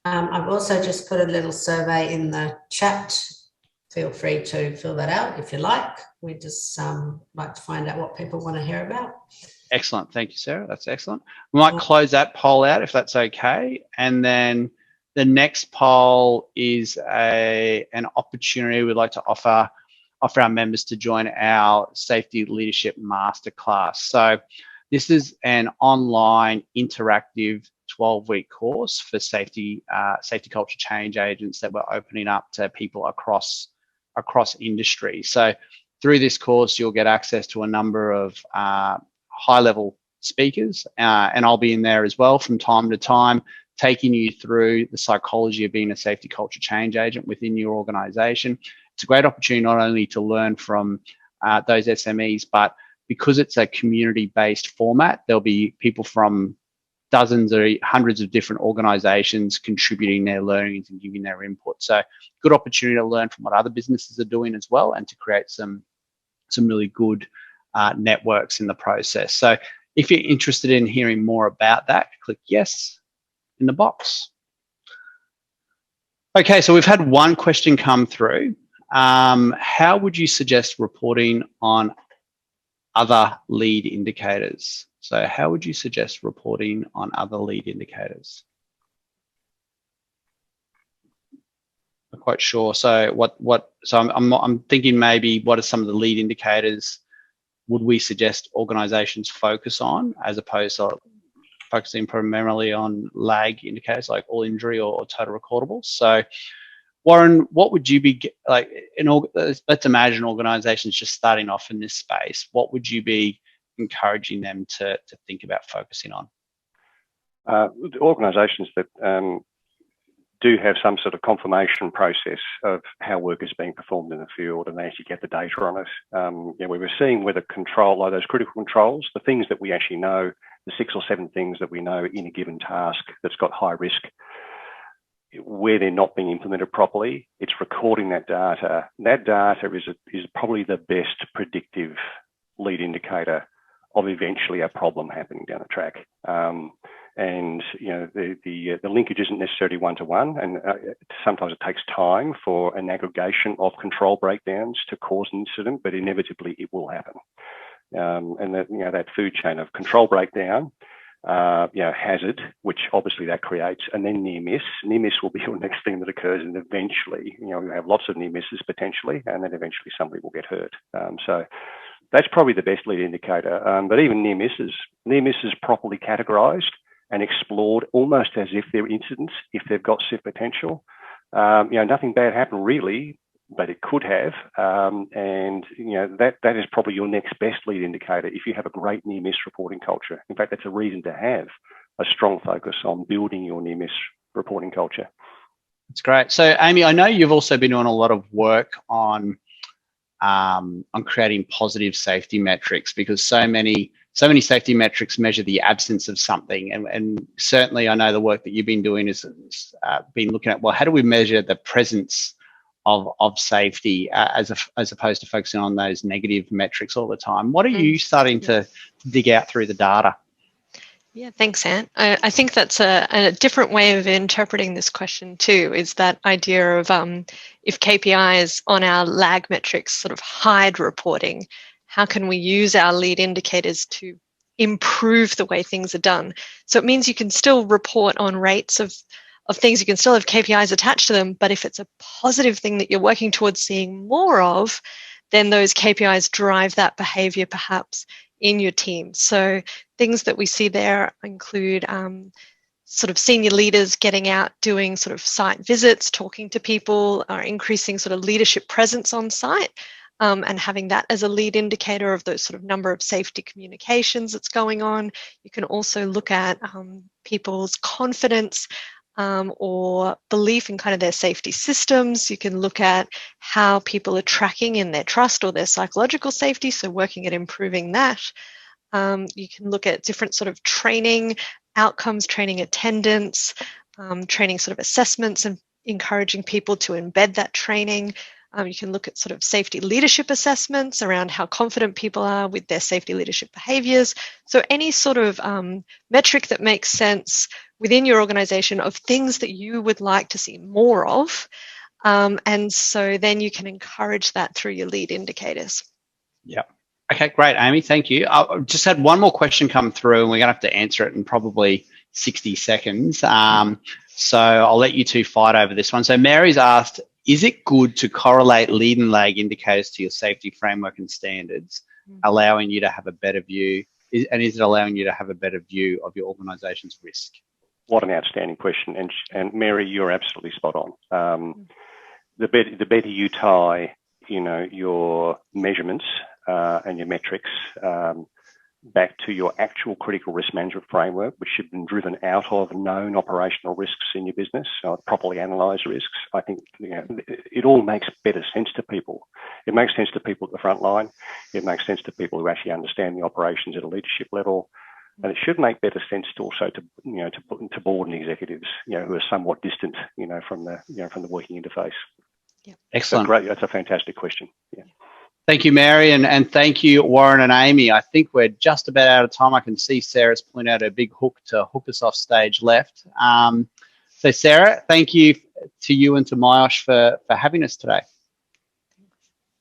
I've also just put a little survey in the chat. Feel free to fill that out if you like. We just like to find out what people want to hear about. Excellent. Thank you, Sarah. That's excellent. We might close that poll out if that's okay. And then the next poll is an opportunity we'd like to offer our members to join our Safety Leadership Masterclass. So this is an online interactive 12-week course for safety culture change agents that we're opening up to people across industry. So through this course, you'll get access to a number of high-level speakers, and I'll be in there as well from time to time, taking you through the psychology of being a safety culture change agent within your organization. It's a great opportunity not only to learn from those SMEs, but because it's a community-based format, there'll be people from dozens or hundreds of different organizations contributing their learnings and giving their input. So good opportunity to learn from what other businesses are doing as well, and to create some really good networks in the process. So if you're interested in hearing more about that, click yes in the box. Okay, so we've had one question come through. How would you suggest reporting on other lead indicators? So how would you suggest reporting on other lead indicators? I'm quite sure. So I'm thinking maybe what are some of the lead indicators would we suggest organizations focus on, as opposed to focusing primarily on lag indicators like all injury or total recordables? So Warren, what would you be like, let's imagine organizations just starting off in this space. What would you be encouraging them to think about focusing on? Organisations that do have some sort of confirmation process of how work is being performed in the field, and they actually get the data on it. We were seeing whether control, like those critical controls, the things that we actually know, the 6 or 7 things that we know in a given task that's got high risk, where they're not being implemented properly, it's recording that data. That data is probably the best predictive lead indicator of eventually a problem happening down the track. And the linkage isn't necessarily one-to-one, and sometimes it takes time for an aggregation of control breakdowns to cause an incident, but inevitably it will happen. And that food chain of control breakdown, hazard, which obviously that creates, and then near miss. Near miss will be your next thing that occurs, and eventually, you have lots of near misses potentially, and then eventually somebody will get hurt. So that's probably the best lead indicator. But even near misses properly categorised and explored almost as if they're incidents, if they've got SIF potential. Nothing bad happened really, but it could have. That is probably your next best lead indicator if you have a great near miss reporting culture. In fact, that's a reason to have a strong focus on building your near miss reporting culture. That's great. So Amy, I know you've also been doing a lot of work on creating positive safety metrics, because so many safety metrics measure the absence of something, and certainly I know the work that you've been doing is been looking at, well, how do we measure the presence of safety as opposed to focusing on those negative metrics all the time? What are you starting to dig out through the data? Yeah, thanks, Ant. I think that's a different way of interpreting this question too, is that idea of if KPIs on our lag metrics sort of hide reporting, how can we use our lead indicators to improve the way things are done. So it means you can still report on rates of things, you can still have KPIs attached to them, but if it's a positive thing that you're working towards seeing more of, then those KPIs drive that behavior perhaps in your team. So things that we see there include sort of senior leaders getting out, doing sort of site visits, talking to people, increasing sort of leadership presence on site, and having that as a lead indicator of those sort of number of safety communications that's going on. You can also look at people's confidence or belief in kind of their safety systems. You can look at how people are tracking in their trust or their psychological safety, so working at improving that. You can look at different sort of training outcomes, training attendance, training sort of assessments, and encouraging people to embed that training. You can look at sort of safety leadership assessments around how confident people are with their safety leadership behaviors. So any sort of metric that makes sense within your organization of things that you would like to see more of. And so then you can encourage that through your lead indicators. Yeah. Okay, great, Amy. Thank you. I just had one more question come through, and we're going to have to answer it in probably 60 seconds. So I'll let you two fight over this one. So Mary's asked, is it good to correlate lead and lag indicators to your safety framework and standards, allowing you to have a better view? And is it allowing you to have a better view of your organisation's risk? What an outstanding question. And Mary, you're absolutely spot on. The better you tie, your measurements and your metrics back to your actual critical risk management framework, which should have been driven out of known operational risks in your business, properly analysed risks. I think it all makes better sense to people. It makes sense to people at the front line. It makes sense to people who actually understand the operations at a leadership level. And it should make better sense to also to board and executives, who are somewhat distant, from the working interface. Yeah. Excellent. So great. That's a fantastic question. Yeah. Thank you, Mary, and thank you, Warren and Amy. I think we're just about out of time. I can see Sarah's pulling out her big hook to hook us off stage left. So, Sarah, thank you to you and to Myosh for having us today.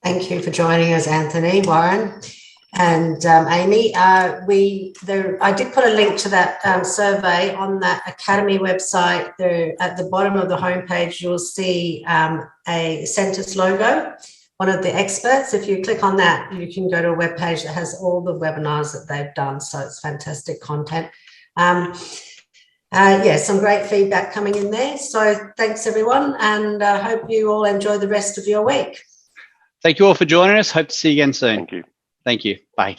Thank you for joining us, Anthony, Warren, and Amy. I did put a link to that survey on that Academy website. At the bottom of the homepage, you'll see a Sentis logo. One of the experts, if you click on that, you can go to a webpage that has all the webinars that they've done. So it's fantastic content. Some great feedback coming in there. So thanks, everyone, and I hope you all enjoy the rest of your week. Thank you all for joining us. Hope to see you again soon. Thank you. Thank you. Bye.